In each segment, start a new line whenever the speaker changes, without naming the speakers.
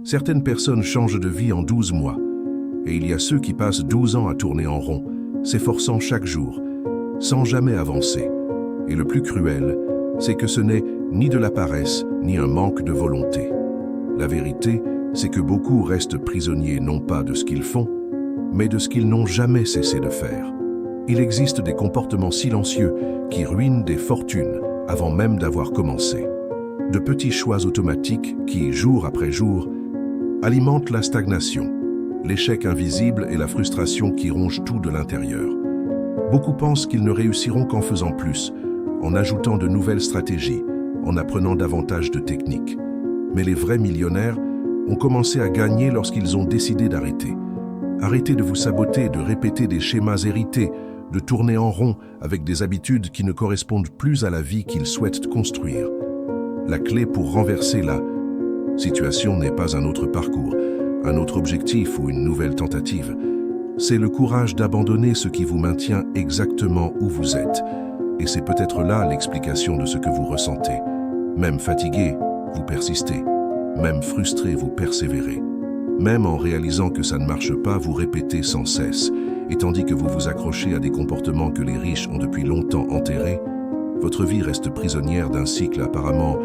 Certaines personnes changent de vie en 12 mois, et il y a ceux qui passent 12 ans à tourner en rond, s'efforçant chaque jour, sans jamais avancer. Et le plus cruel, c'est que ce n'est ni de la paresse, ni un manque de volonté. La vérité, c'est que beaucoup restent prisonniers non pas de ce qu'ils font, mais de ce qu'ils n'ont jamais cessé de faire. Il existe des comportements silencieux qui ruinent des fortunes avant même d'avoir commencé. De petits choix automatiques qui, jour après jour, alimentent la stagnation, l'échec invisible et la frustration qui rongent tout de l'intérieur. Beaucoup pensent qu'ils ne réussiront qu'en faisant plus, en ajoutant de nouvelles stratégies, en apprenant davantage de techniques. Mais les vrais millionnaires ont commencé à gagner lorsqu'ils ont décidé d'arrêter. Arrêtez de vous saboter, de répéter des schémas hérités, de tourner en rond avec des habitudes qui ne correspondent plus à la vie qu'ils souhaitent construire. La clé pour renverser la situation n'est pas un autre parcours, un autre objectif ou une nouvelle tentative. C'est le courage d'abandonner ce qui vous maintient exactement où vous êtes. Et c'est peut-être là l'explication de ce que vous ressentez. Même fatigué, vous persistez. Même frustré, vous persévérez. Même en réalisant que ça ne marche pas, vous répétez sans cesse. Et tandis que vous vous accrochez à des comportements que les riches ont depuis longtemps enterrés, votre vie reste prisonnière d'un cycle apparemment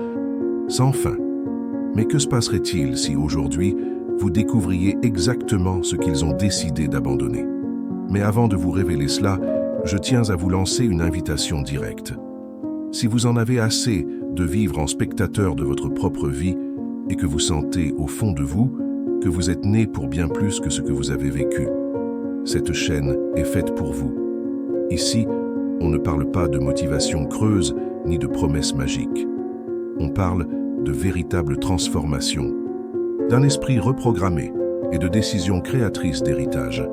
sans fin. Mais que se passerait-il si aujourd'hui, vous découvriez exactement ce qu'ils ont décidé d'abandonner? Mais avant de vous révéler cela, je tiens à vous lancer une invitation directe. Si vous en avez assez de vivre en spectateur de votre propre vie et que vous sentez au fond de vous que vous êtes né pour bien plus que ce que vous avez vécu, cette chaîne est faite pour vous. Ici, on ne parle pas de motivation creuse ni de promesses magiques. On parle de véritable transformation, d'un esprit reprogrammé et de décisions créatrices d'héritage.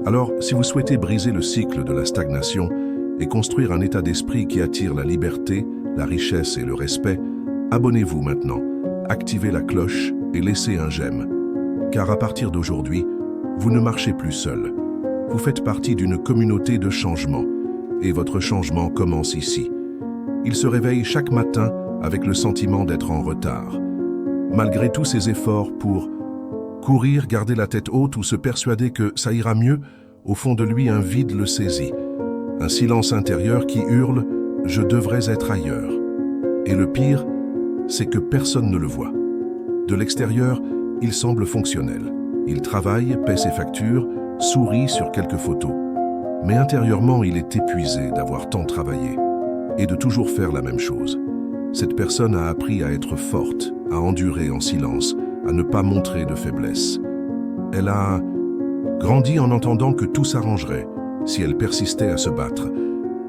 Alors, si vous souhaitez briser le cycle de la stagnation et construire un état d'esprit qui attire la liberté, la richesse et le respect, abonnez-vous maintenant, activez la cloche et laissez un j'aime. Car à partir d'aujourd'hui, vous ne marchez plus seul. Vous faites partie d'une communauté de changement et votre changement commence ici. Il se réveille chaque matin avec le sentiment d'être en retard. Malgré tous ses efforts pour courir, garder la tête haute ou se persuader que ça ira mieux, au fond de lui, un vide le saisit. Un silence intérieur qui hurle « Je devrais être ailleurs ». Et le pire, c'est que personne ne le voit. De l'extérieur, il semble fonctionnel. Il travaille, paie ses factures, sourit sur quelques photos. Mais intérieurement, il est épuisé d'avoir tant travaillé et de toujours faire la même chose. Cette personne a appris à être forte, à endurer en silence, à ne pas montrer de faiblesse. Elle a grandi en entendant que tout s'arrangerait si elle persistait à se battre,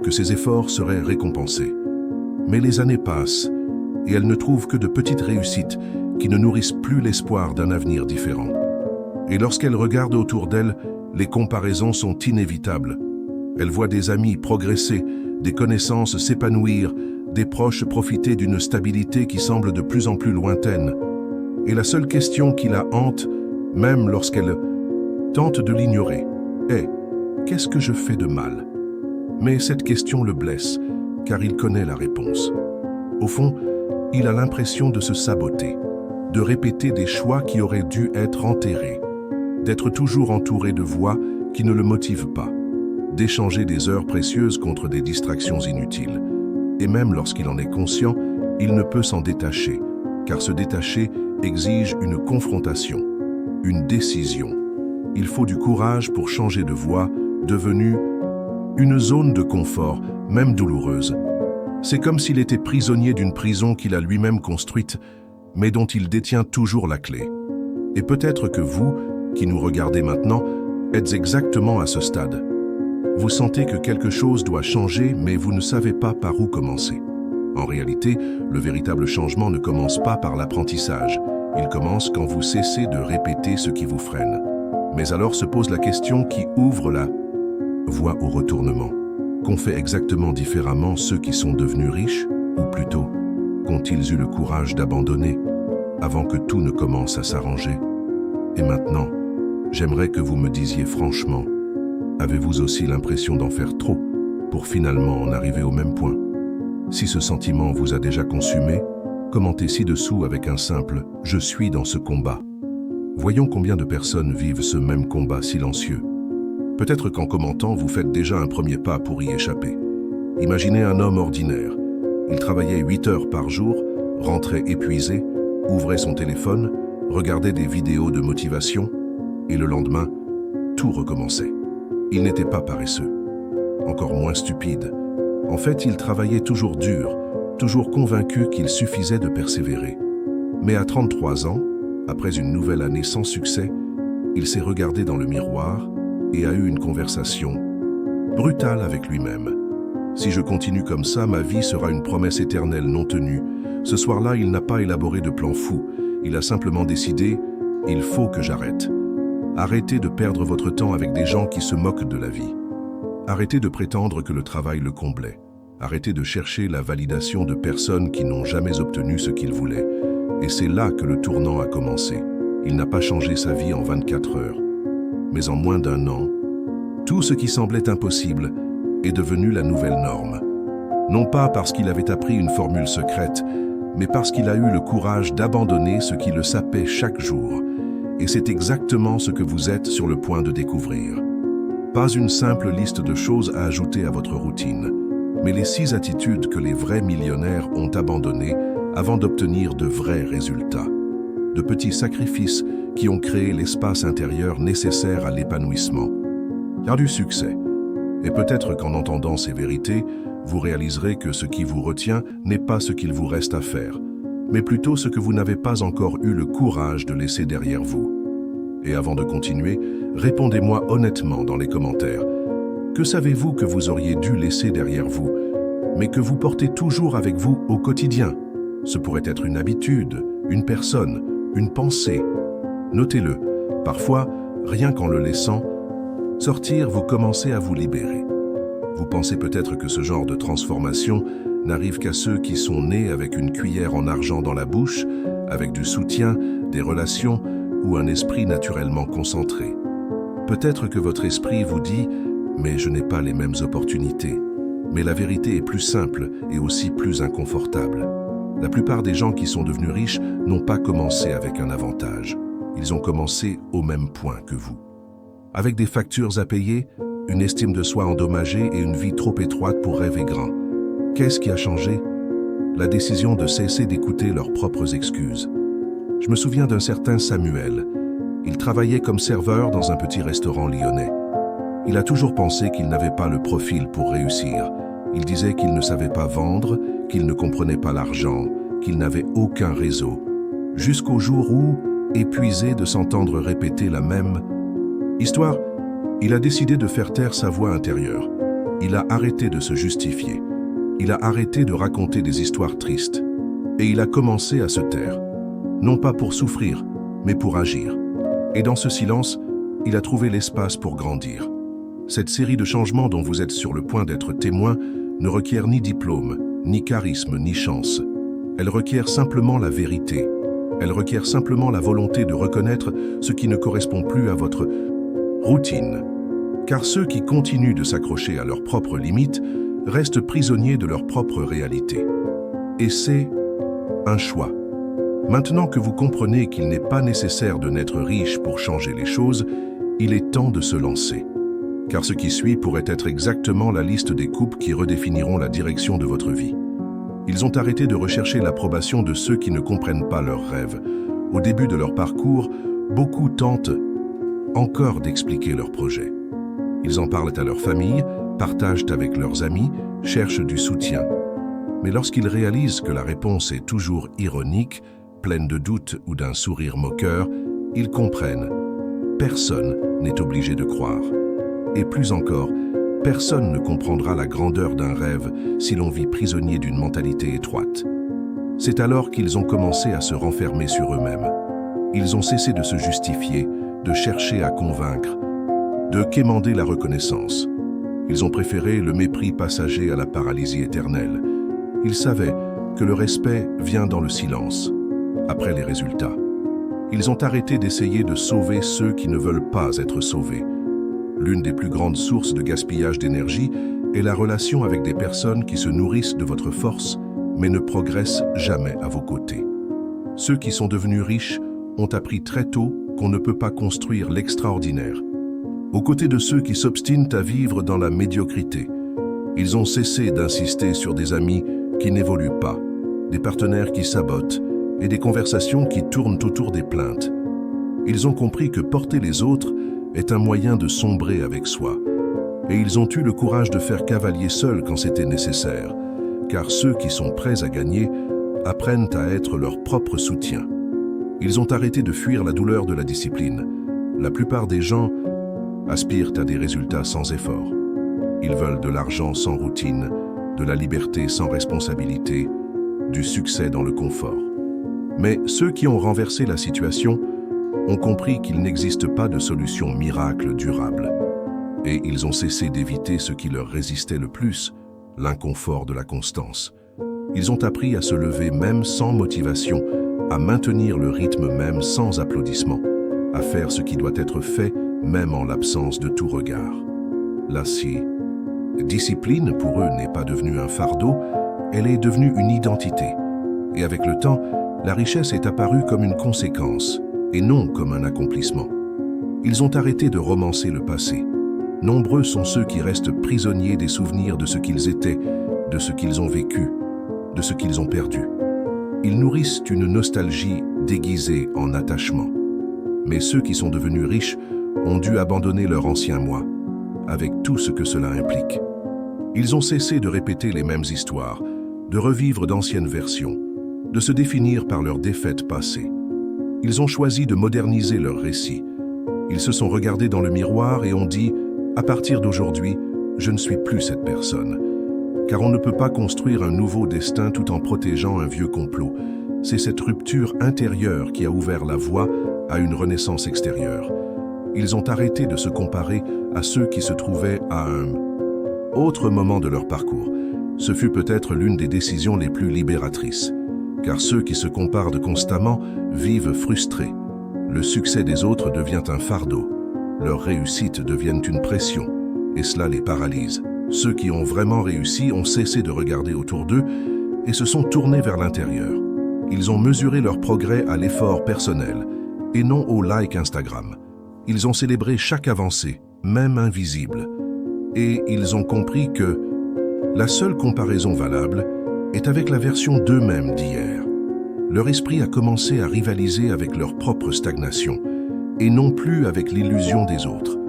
que ses efforts seraient récompensés. Mais les années passent et elle ne trouve que de petites réussites qui ne nourrissent plus l'espoir d'un avenir différent. Et lorsqu'elle regarde autour d'elle, les comparaisons sont inévitables. Elle voit des amis progresser, des connaissances s'épanouir, des proches profiter d'une stabilité qui semble de plus en plus lointaine. Et la seule question qui la hante, même lorsqu'elle tente de l'ignorer, est « Qu'est-ce que je fais de mal ?» Mais cette question le blesse, car il connaît la réponse. Au fond, il a l'impression de se saboter, de répéter des choix qui auraient dû être enterrés, d'être toujours entouré de voix qui ne le motivent pas, d'échanger des heures précieuses contre des distractions inutiles. Et même lorsqu'il en est conscient, il ne peut s'en détacher, car se détacher exige une confrontation, une décision. Il faut du courage pour changer de voie, devenue une zone de confort, même douloureuse. C'est comme s'il était prisonnier d'une prison qu'il a lui-même construite, mais dont il détient toujours la clé. Et peut-être que vous, qui nous regardez maintenant, êtes exactement à ce stade. Vous sentez que quelque chose doit changer, mais vous ne savez pas par où commencer. En réalité, le véritable changement ne commence pas par l'apprentissage. Il commence quand vous cessez de répéter ce qui vous freine. Mais alors se pose la question qui ouvre la voie au retournement. Qu'ont fait exactement différemment ceux qui sont devenus riches, ou plutôt, qu'ont-ils eu le courage d'abandonner avant que tout ne commence à s'arranger? Et maintenant, j'aimerais que vous me disiez franchement, avez-vous aussi l'impression d'en faire trop pour finalement en arriver au même point? Si ce sentiment vous a déjà consumé, commentez ci-dessous avec un simple « Je suis dans ce combat ». Voyons combien de personnes vivent ce même combat silencieux. Peut-être qu'en commentant, vous faites déjà un premier pas pour y échapper. Imaginez un homme ordinaire. Il travaillait 8 heures par jour, rentrait épuisé, ouvrait son téléphone, regardait des vidéos de motivation, et le lendemain, tout recommençait. Il n'était pas paresseux, encore moins stupide. En fait, il travaillait toujours dur, toujours convaincu qu'il suffisait de persévérer. Mais à 33 ans, après une nouvelle année sans succès, il s'est regardé dans le miroir et a eu une conversation brutale avec lui-même. Si je continue comme ça, ma vie sera une promesse éternelle non tenue. Ce soir-là, il n'a pas élaboré de plan fou. Il a simplement décidé « il faut que j'arrête ». Arrêtez de perdre votre temps avec des gens qui se moquent de la vie. Arrêtez de prétendre que le travail le comblait. Arrêtez de chercher la validation de personnes qui n'ont jamais obtenu ce qu'ils voulaient. Et c'est là que le tournant a commencé. Il n'a pas changé sa vie en 24 heures. Mais en moins d'un an, tout ce qui semblait impossible est devenu la nouvelle norme. Non pas parce qu'il avait appris une formule secrète, mais parce qu'il a eu le courage d'abandonner ce qui le sapait chaque jour. Et c'est exactement ce que vous êtes sur le point de découvrir. Pas une simple liste de choses à ajouter à votre routine, mais les 6 attitudes que les vrais millionnaires ont abandonnées avant d'obtenir de vrais résultats. De petits sacrifices qui ont créé l'espace intérieur nécessaire à l'épanouissement. Car du succès. Et peut-être qu'en entendant ces vérités, vous réaliserez que ce qui vous retient n'est pas ce qu'il vous reste à faire, mais plutôt ce que vous n'avez pas encore eu le courage de laisser derrière vous. Et avant de continuer, répondez-moi honnêtement dans les commentaires. Que savez-vous que vous auriez dû laisser derrière vous, mais que vous portez toujours avec vous au quotidien? Ce pourrait être une habitude, une personne, une pensée. Notez-le. Parfois, rien qu'en le laissant sortir, vous commencez à vous libérer. Vous pensez peut-être que ce genre de transformation n'arrive qu'à ceux qui sont nés avec une cuillère en argent dans la bouche, avec du soutien, des relations ou un esprit naturellement concentré. Peut-être que votre esprit vous dit « mais je n'ai pas les mêmes opportunités ». Mais la vérité est plus simple et aussi plus inconfortable. La plupart des gens qui sont devenus riches n'ont pas commencé avec un avantage. Ils ont commencé au même point que vous. Avec des factures à payer, une estime de soi endommagée et une vie trop étroite pour rêver grand. Qu'est-ce qui a changé? La décision de cesser d'écouter leurs propres excuses. Je me souviens d'un certain Samuel. Il travaillait comme serveur dans un petit restaurant lyonnais. Il a toujours pensé qu'il n'avait pas le profil pour réussir. Il disait qu'il ne savait pas vendre, qu'il ne comprenait pas l'argent, qu'il n'avait aucun réseau. Jusqu'au jour où, épuisé de s'entendre répéter la même histoire, il a décidé de faire taire sa voix intérieure. Il a arrêté de se justifier. Il a arrêté de raconter des histoires tristes. Et il a commencé à se taire. Non pas pour souffrir, mais pour agir. Et dans ce silence, il a trouvé l'espace pour grandir. Cette série de changements dont vous êtes sur le point d'être témoin ne requiert ni diplôme, ni charisme, ni chance. Elle requiert simplement la vérité. Elle requiert simplement la volonté de reconnaître ce qui ne correspond plus à votre routine. Car ceux qui continuent de s'accrocher à leurs propres limites restent prisonniers de leur propre réalité. Et c'est un choix. Maintenant que vous comprenez qu'il n'est pas nécessaire de naître riche pour changer les choses, il est temps de se lancer. Car ce qui suit pourrait être exactement la liste des coupes qui redéfiniront la direction de votre vie. Ils ont arrêté de rechercher l'approbation de ceux qui ne comprennent pas leurs rêves. Au début de leur parcours, beaucoup tentent encore d'expliquer leurs projets. Ils en parlent à leur famille, partagent avec leurs amis, cherchent du soutien. Mais lorsqu'ils réalisent que la réponse est toujours ironique, pleine de doutes ou d'un sourire moqueur, ils comprennent. Personne n'est obligé de croire. Et plus encore, personne ne comprendra la grandeur d'un rêve si l'on vit prisonnier d'une mentalité étroite. C'est alors qu'ils ont commencé à se renfermer sur eux-mêmes. Ils ont cessé de se justifier, de chercher à convaincre, de quémander la reconnaissance. Ils ont préféré le mépris passager à la paralysie éternelle. Ils savaient que le respect vient dans le silence, après les résultats. Ils ont arrêté d'essayer de sauver ceux qui ne veulent pas être sauvés. L'une des plus grandes sources de gaspillage d'énergie est la relation avec des personnes qui se nourrissent de votre force, mais ne progressent jamais à vos côtés. Ceux qui sont devenus riches ont appris très tôt qu'on ne peut pas construire l'extraordinaire. Aux côtés de ceux qui s'obstinent à vivre dans la médiocrité, ils ont cessé d'insister sur des amis qui n'évoluent pas, des partenaires qui sabotent et des conversations qui tournent autour des plaintes. Ils ont compris que porter les autres est un moyen de sombrer avec soi. Et ils ont eu le courage de faire cavalier seuls quand c'était nécessaire, car ceux qui sont prêts à gagner apprennent à être leur propre soutien. Ils ont arrêté de fuir la douleur de la discipline. La plupart des gens aspirent à des résultats sans effort. Ils veulent de l'argent sans routine, de la liberté sans responsabilité, du succès dans le confort. Mais ceux qui ont renversé la situation ont compris qu'il n'existe pas de solution miracle durable. Et ils ont cessé d'éviter ce qui leur résistait le plus, l'inconfort de la constance. Ils ont appris à se lever même sans motivation, à maintenir le rythme même sans applaudissements, à faire ce qui doit être fait même en l'absence de tout regard. La discipline pour eux n'est pas devenue un fardeau, elle est devenue une identité. Et avec le temps, la richesse est apparue comme une conséquence, et non comme un accomplissement. Ils ont arrêté de romancer le passé. Nombreux sont ceux qui restent prisonniers des souvenirs de ce qu'ils étaient, de ce qu'ils ont vécu, de ce qu'ils ont perdu. Ils nourrissent une nostalgie déguisée en attachement. Mais ceux qui sont devenus riches ont dû abandonner leur ancien moi, avec tout ce que cela implique. Ils ont cessé de répéter les mêmes histoires, de revivre d'anciennes versions, de se définir par leurs défaites passées. Ils ont choisi de moderniser leurs récits. Ils se sont regardés dans le miroir et ont dit « À partir d'aujourd'hui, je ne suis plus cette personne ». Car on ne peut pas construire un nouveau destin tout en protégeant un vieux complot. C'est cette rupture intérieure qui a ouvert la voie à une renaissance extérieure. Ils ont arrêté de se comparer à ceux qui se trouvaient à un autre moment de leur parcours. Ce fut peut-être l'une des décisions les plus libératrices. Car ceux qui se comparent constamment vivent frustrés. Le succès des autres devient un fardeau. Leurs réussites deviennent une pression, et cela les paralyse. Ceux qui ont vraiment réussi ont cessé de regarder autour d'eux et se sont tournés vers l'intérieur. Ils ont mesuré leur progrès à l'effort personnel et non au like Instagram. Ils ont célébré chaque avancée, même invisible. Et ils ont compris que la seule comparaison valable est avec la version d'eux-mêmes d'hier. Leur esprit a commencé à rivaliser avec leur propre stagnation et non plus avec l'illusion des autres.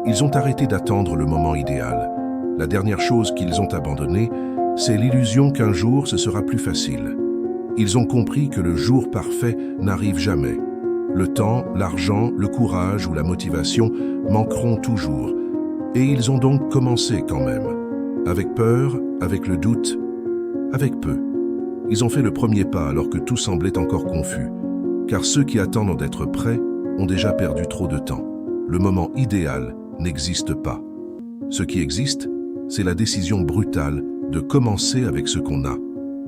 Ils ont arrêté d'attendre le moment idéal. La dernière chose qu'ils ont abandonnée, c'est l'illusion qu'un jour ce sera plus facile. Ils ont compris que le jour parfait n'arrive jamais. Le temps, l'argent, le courage ou la motivation manqueront toujours. Et ils ont donc commencé quand même. Avec peur, avec le doute, avec peu. Ils ont fait le premier pas alors que tout semblait encore confus. Car ceux qui attendent d'être prêts ont déjà perdu trop de temps. Le moment idéal n'existe pas. Ce qui existe, c'est la décision brutale de commencer avec ce qu'on a,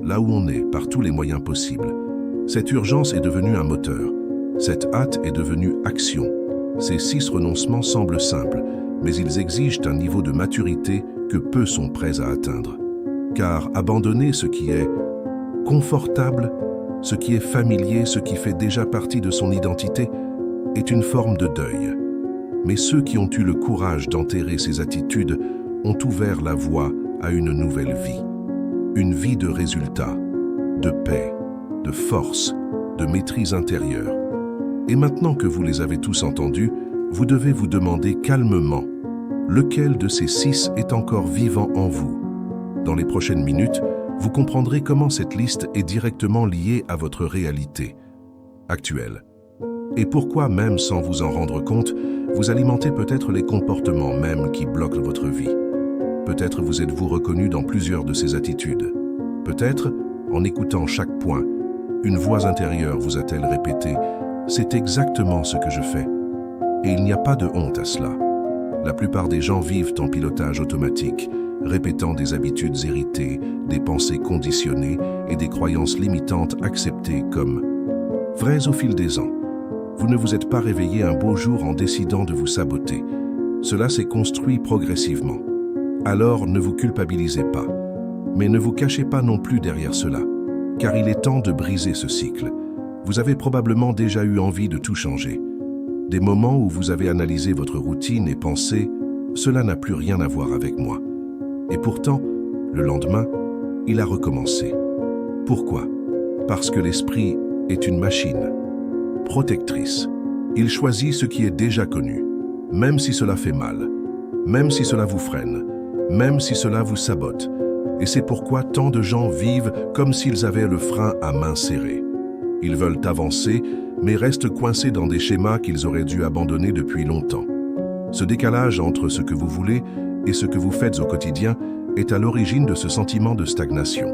là où on est, par tous les moyens possibles. Cette urgence est devenue un moteur. Cette hâte est devenue action. Ces 6 renoncements semblent simples, mais ils exigent un niveau de maturité que peu sont prêts à atteindre. Car abandonner ce qui est confortable, ce qui est familier, ce qui fait déjà partie de son identité, est une forme de deuil. Mais ceux qui ont eu le courage d'enterrer ces attitudes ont ouvert la voie à une nouvelle vie. Une vie de résultats, de paix, de force, de maîtrise intérieure. Et maintenant que vous les avez tous entendus, vous devez vous demander calmement lequel de ces 6 est encore vivant en vous. Dans les prochaines minutes, vous comprendrez comment cette liste est directement liée à votre réalité actuelle. Et pourquoi, même sans vous en rendre compte, vous alimentez peut-être les comportements même qui bloquent votre vie. Peut-être vous êtes-vous reconnu dans plusieurs de ces attitudes. Peut-être, en écoutant chaque point, une voix intérieure vous a-t-elle répété « C'est exactement ce que je fais ». Et il n'y a pas de honte à cela. La plupart des gens vivent en pilotage automatique, répétant des habitudes héritées, des pensées conditionnées et des croyances limitantes acceptées comme vraies au fil des ans. Vous ne vous êtes pas réveillé un beau jour en décidant de vous saboter. Cela s'est construit progressivement. Alors ne vous culpabilisez pas. Mais ne vous cachez pas non plus derrière cela, car il est temps de briser ce cycle. Vous avez probablement déjà eu envie de tout changer. des moments où vous avez analysé votre routine et pensé « cela n'a plus rien à voir avec moi ». Et pourtant, le lendemain, il a recommencé. Pourquoi? Parce que l'esprit est une machine protectrice. Il choisit ce qui est déjà connu, même si cela fait mal, même si cela vous freine, même si cela vous sabote. Et c'est pourquoi tant de gens vivent comme s'ils avaient le frein à main serrée. Ils veulent avancer, mais restent coincés dans des schémas qu'ils auraient dû abandonner depuis longtemps. Ce décalage entre ce que vous voulez et ce que vous faites au quotidien est à l'origine de ce sentiment de stagnation.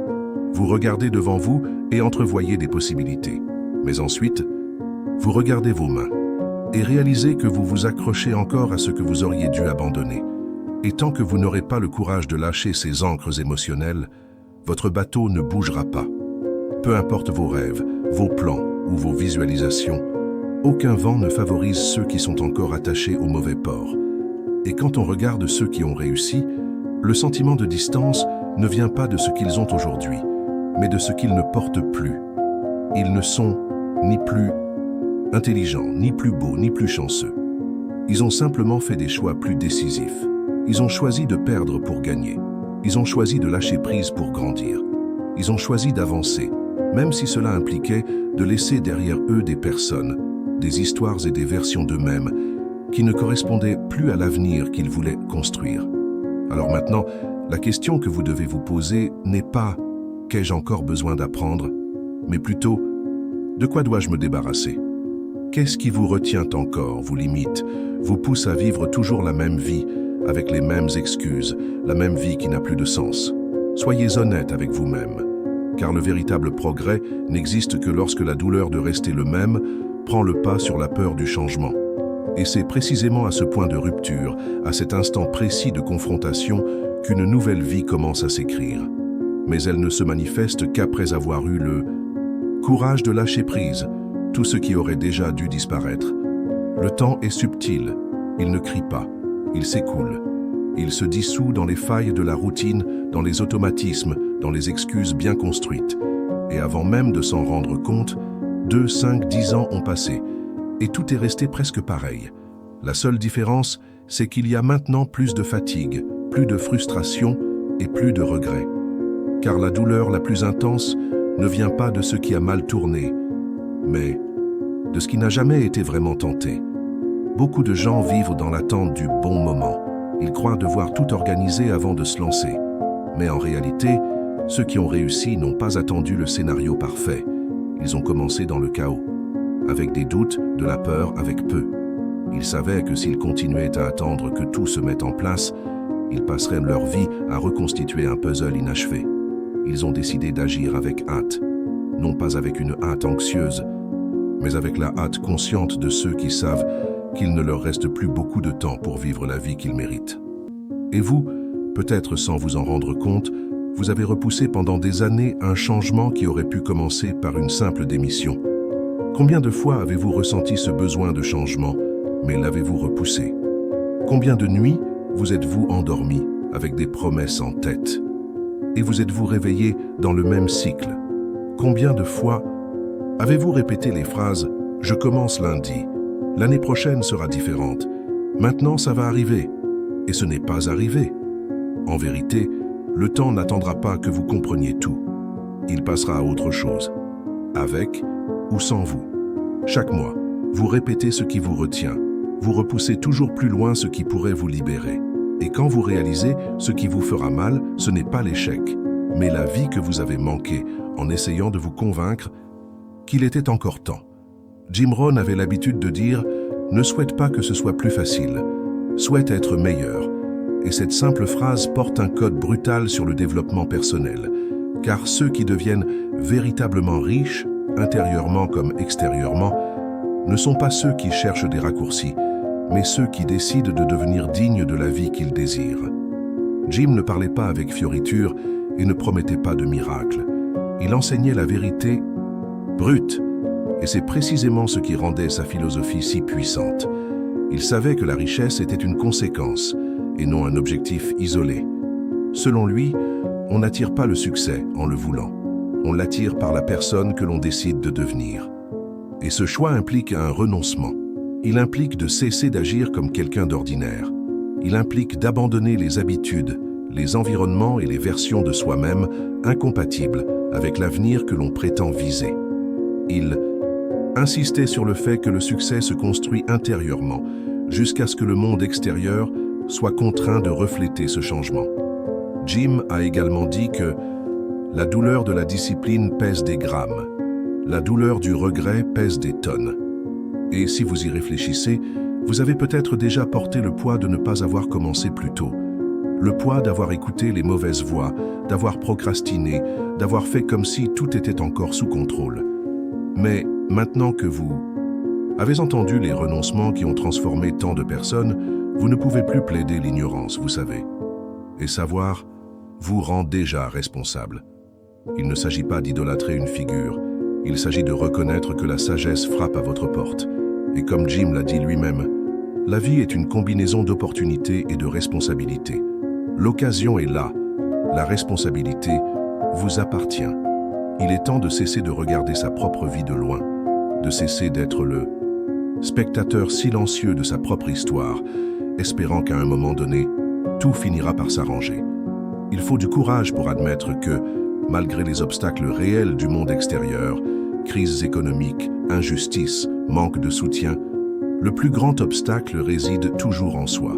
Vous regardez devant vous et entrevoyez des possibilités. Mais ensuite, vous regardez vos mains et réalisez que vous vous accrochez encore à ce que vous auriez dû abandonner. Et tant que vous n'aurez pas le courage de lâcher ces ancres émotionnelles, votre bateau ne bougera pas. Peu importe vos rêves, vos plans ou vos visualisations, aucun vent ne favorise ceux qui sont encore attachés au mauvais port. Et quand on regarde ceux qui ont réussi, le sentiment de distance ne vient pas de ce qu'ils ont aujourd'hui, mais de ce qu'ils ne portent plus. Ils ne sont ni plus intelligents, ni plus beaux, ni plus chanceux. Ils ont simplement fait des choix plus décisifs. Ils ont choisi de perdre pour gagner. Ils ont choisi de lâcher prise pour grandir. Ils ont choisi d'avancer, même si cela impliquait de laisser derrière eux des personnes, des histoires et des versions d'eux-mêmes qui ne correspondaient plus à l'avenir qu'ils voulaient construire. Alors maintenant, la question que vous devez vous poser n'est pas « qu'ai-je encore besoin d'apprendre ?», mais plutôt « de quoi dois-je me débarrasser ?» Qu'est-ce qui vous retient encore, vous limite, vous pousse à vivre toujours la même vie, avec les mêmes excuses, la même vie qui n'a plus de sens? Soyez honnête avec vous-même, car le véritable progrès n'existe que lorsque la douleur de rester le même prend le pas sur la peur du changement. Et c'est précisément à ce point de rupture, à cet instant précis de confrontation, qu'une nouvelle vie commence à s'écrire. Mais elle ne se manifeste qu'après avoir eu le courage de lâcher prise, tout ce qui aurait déjà dû disparaître. Le temps est subtil, il ne crie pas, il s'écoule. Il se dissout dans les failles de la routine, dans les automatismes, dans les excuses bien construites. Et avant même de s'en rendre compte, 2, 5, 10 ans ont passé, et tout est resté presque pareil. La seule différence, c'est qu'il y a maintenant plus de fatigue, plus de frustration et plus de regrets. Car la douleur la plus intense ne vient pas de ce qui a mal tourné, mais de ce qui n'a jamais été vraiment tenté. Beaucoup de gens vivent dans l'attente du bon moment. Ils croient devoir tout organiser avant de se lancer. Mais en réalité, ceux qui ont réussi n'ont pas attendu le scénario parfait. Ils ont commencé dans le chaos, avec des doutes, de la peur, avec peu. Ils savaient que s'ils continuaient à attendre que tout se mette en place, ils passeraient leur vie à reconstituer un puzzle inachevé. Ils ont décidé d'agir avec hâte, non pas avec une hâte anxieuse, mais avec la hâte consciente de ceux qui savent qu'il ne leur reste plus beaucoup de temps pour vivre la vie qu'ils méritent. Et vous, peut-être sans vous en rendre compte, vous avez repoussé pendant des années un changement qui aurait pu commencer par une simple démission. Combien de fois avez-vous ressenti ce besoin de changement, mais l'avez-vous repoussé? Combien de nuits vous êtes-vous endormi avec des promesses en tête? Et vous êtes-vous réveillé dans le même cycle? Combien de fois avez-vous répété les phrases « Je commence lundi, l'année prochaine sera différente, maintenant ça va arriver » et ce n'est pas arrivé? En vérité, le temps n'attendra pas que vous compreniez tout. Il passera à autre chose, avec ou sans vous. Chaque mois, vous répétez ce qui vous retient. Vous repoussez toujours plus loin ce qui pourrait vous libérer. Et quand vous réalisez ce qui vous fera mal, ce n'est pas l'échec, mais la vie que vous avez manquée en essayant de vous convaincre qu'il était encore temps. Jim Rohn avait l'habitude de dire « Ne souhaite pas que ce soit plus facile, souhaite être meilleur ». Et cette simple phrase porte un code brutal sur le développement personnel, car ceux qui deviennent véritablement riches, intérieurement comme extérieurement, ne sont pas ceux qui cherchent des raccourcis, mais ceux qui décident de devenir dignes de la vie qu'ils désirent. Jim ne parlait pas avec fioriture et ne promettait pas de miracle. Il enseignait la vérité brute, et c'est précisément ce qui rendait sa philosophie si puissante. Il savait que la richesse était une conséquence, et non un objectif isolé. Selon lui, on n'attire pas le succès en le voulant. On l'attire par la personne que l'on décide de devenir. Et ce choix implique un renoncement. Il implique de cesser d'agir comme quelqu'un d'ordinaire. Il implique d'abandonner les habitudes, les environnements et les versions de soi-même incompatibles avec l'avenir que l'on prétend viser. Il insistait sur le fait que le succès se construit intérieurement, jusqu'à ce que le monde extérieur soit contraint de refléter ce changement. Jim a également dit que la douleur de la discipline pèse des grammes, la douleur du regret pèse des tonnes. Et si vous y réfléchissez, vous avez peut-être déjà porté le poids de ne pas avoir commencé plus tôt. Le poids d'avoir écouté les mauvaises voix, d'avoir procrastiné, d'avoir fait comme si tout était encore sous contrôle. Mais maintenant que vous avez entendu les renoncements qui ont transformé tant de personnes, vous ne pouvez plus plaider l'ignorance, vous savez. Et savoir vous rend déjà responsable. Il ne s'agit pas d'idolâtrer une figure, il s'agit de reconnaître que la sagesse frappe à votre porte. Et comme Jim l'a dit lui-même, la vie est une combinaison d'opportunités et de responsabilités. L'occasion est là, la responsabilité vous appartient. Il est temps de cesser de regarder sa propre vie de loin, de cesser d'être le spectateur silencieux de sa propre histoire, espérant qu'à un moment donné, tout finira par s'arranger. Il faut du courage pour admettre que, malgré les obstacles réels du monde extérieur, crises économiques, injustices, manque de soutien, le plus grand obstacle réside toujours en soi.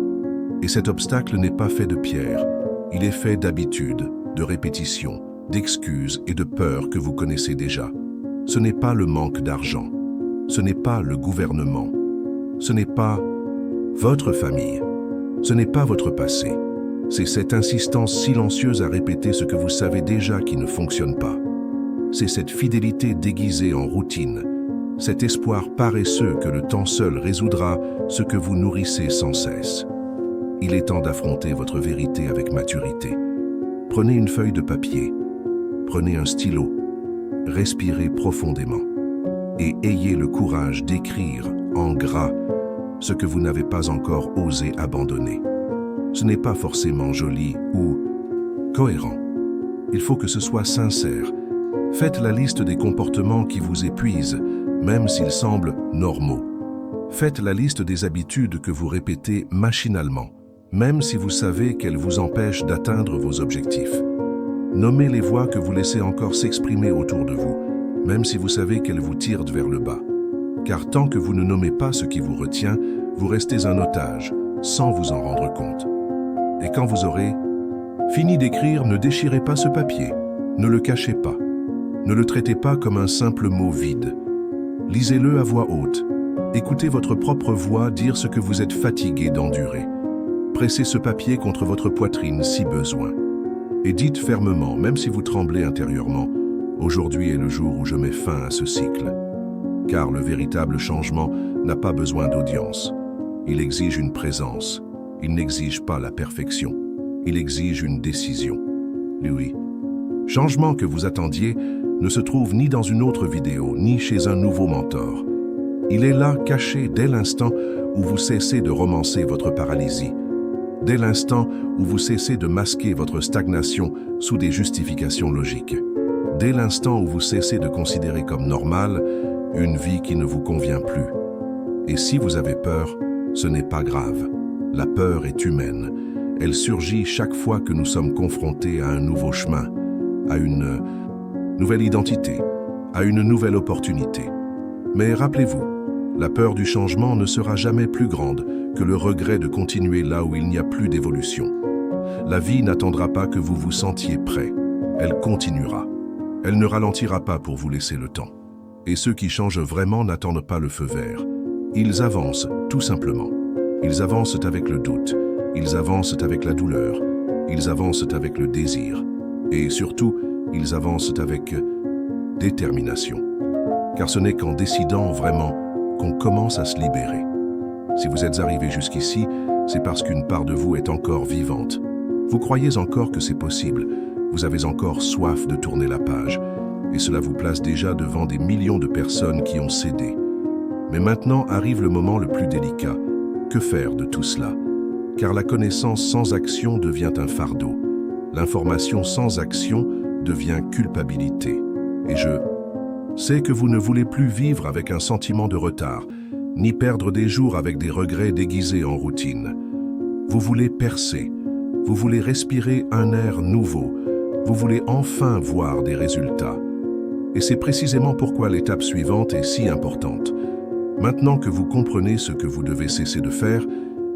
Et cet obstacle n'est pas fait de pierre, il est fait d'habitudes, de répétitions, d'excuses et de peurs que vous connaissez déjà. Ce n'est pas le manque d'argent, ce n'est pas le gouvernement, ce n'est pas votre famille, ce n'est pas votre passé. C'est cette insistance silencieuse à répéter ce que vous savez déjà qui ne fonctionne pas. C'est cette fidélité déguisée en routine, cet espoir paresseux que le temps seul résoudra ce que vous nourrissez sans cesse. Il est temps d'affronter votre vérité avec maturité. Prenez une feuille de papier, prenez un stylo, respirez profondément et ayez le courage d'écrire en gras ce que vous n'avez pas encore osé abandonner. Ce n'est pas forcément joli ou cohérent. Il faut que ce soit sincère. Faites la liste des comportements qui vous épuisent, même s'ils semblent normaux. Faites la liste des habitudes que vous répétez machinalement, même si vous savez qu'elles vous empêchent d'atteindre vos objectifs. Nommez les voix que vous laissez encore s'exprimer autour de vous, même si vous savez qu'elles vous tirent vers le bas. Car tant que vous ne nommez pas ce qui vous retient, vous restez un otage, sans vous en rendre compte. Et quand vous aurez fini d'écrire, ne déchirez pas ce papier, ne le cachez pas. Ne le traitez pas comme un simple mot vide. Lisez-le à voix haute. Écoutez votre propre voix dire ce que vous êtes fatigué d'endurer. Pressez ce papier contre votre poitrine si besoin. Et dites fermement, même si vous tremblez intérieurement, « Aujourd'hui est le jour où je mets fin à ce cycle. » Car le véritable changement n'a pas besoin d'audience. Il exige une présence. Il n'exige pas la perfection. Il exige une décision. Oui. Changement que vous attendiez ne se trouve ni dans une autre vidéo, ni chez un nouveau mentor. Il est là, caché dès l'instant où vous cessez de romancer votre paralysie, dès l'instant où vous cessez de masquer votre stagnation sous des justifications logiques, dès l'instant où vous cessez de considérer comme normale une vie qui ne vous convient plus. Et si vous avez peur, ce n'est pas grave. La peur est humaine. Elle surgit chaque fois que nous sommes confrontés à un nouveau chemin, à une nouvelle identité, à une nouvelle opportunité. Mais rappelez-vous, la peur du changement ne sera jamais plus grande que le regret de continuer là où il n'y a plus d'évolution. La vie n'attendra pas que vous vous sentiez prêt. Elle continuera. Elle ne ralentira pas pour vous laisser le temps. Et ceux qui changent vraiment n'attendent pas le feu vert. Ils avancent, tout simplement. Ils avancent avec le doute. Ils avancent avec la douleur. Ils avancent avec le désir. Et surtout, ils avancent avec détermination. Car ce n'est qu'en décidant vraiment qu'on commence à se libérer. Si vous êtes arrivé jusqu'ici, c'est parce qu'une part de vous est encore vivante. Vous croyez encore que c'est possible. Vous avez encore soif de tourner la page. Et cela vous place déjà devant des millions de personnes qui ont cédé. Mais maintenant arrive le moment le plus délicat. Que faire de tout cela? Car la connaissance sans action devient un fardeau. L'information sans action devient culpabilité. Et je sais que vous ne voulez plus vivre avec un sentiment de retard, ni perdre des jours avec des regrets déguisés en routine. Vous voulez percer, vous voulez respirer un air nouveau, vous voulez enfin voir des résultats. Et c'est précisément pourquoi l'étape suivante est si importante. Maintenant que vous comprenez ce que vous devez cesser de faire,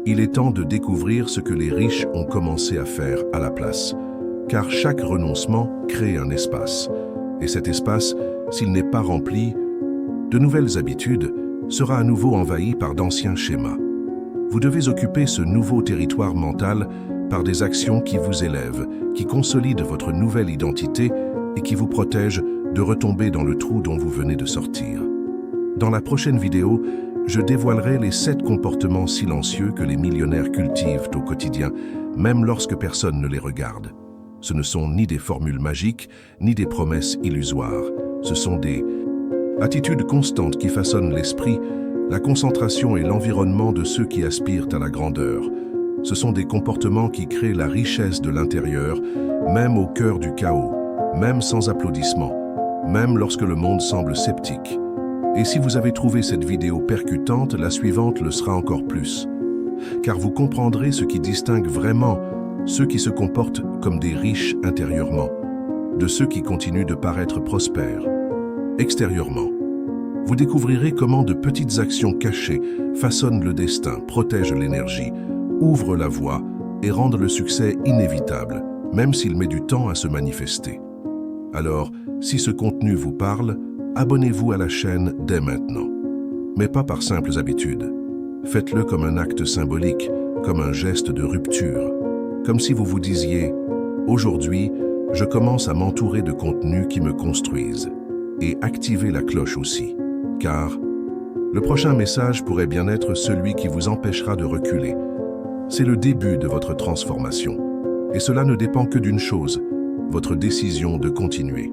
il est temps de découvrir ce que les riches ont commencé à faire à la place. Car chaque renoncement crée un espace. Et cet espace, s'il n'est pas rempli, de nouvelles habitudes, sera à nouveau envahi par d'anciens schémas. Vous devez occuper ce nouveau territoire mental par des actions qui vous élèvent, qui consolident votre nouvelle identité et qui vous protègent de retomber dans le trou dont vous venez de sortir. Dans la prochaine vidéo, je dévoilerai les 7 comportements silencieux que les millionnaires cultivent au quotidien, même lorsque personne ne les regarde. Ce ne sont ni des formules magiques, ni des promesses illusoires. Ce sont des attitudes constantes qui façonnent l'esprit, la concentration et l'environnement de ceux qui aspirent à la grandeur. Ce sont des comportements qui créent la richesse de l'intérieur, même au cœur du chaos, même sans applaudissements, même lorsque le monde semble sceptique. Et si vous avez trouvé cette vidéo percutante, la suivante le sera encore plus. Car vous comprendrez ce qui distingue vraiment ceux qui se comportent comme des riches intérieurement, de ceux qui continuent de paraître prospères extérieurement. Vous découvrirez comment de petites actions cachées façonnent le destin, protègent l'énergie, ouvrent la voie et rendent le succès inévitable, même s'il met du temps à se manifester. Alors, si ce contenu vous parle, abonnez-vous à la chaîne dès maintenant. Mais pas par simples habitudes. Faites-le comme un acte symbolique, comme un geste de rupture. Comme si vous vous disiez « Aujourd'hui, je commence à m'entourer de contenus qui me construisent. » Et activez la cloche aussi. Car le prochain message pourrait bien être celui qui vous empêchera de reculer. C'est le début de votre transformation. Et cela ne dépend que d'une chose, votre décision de continuer.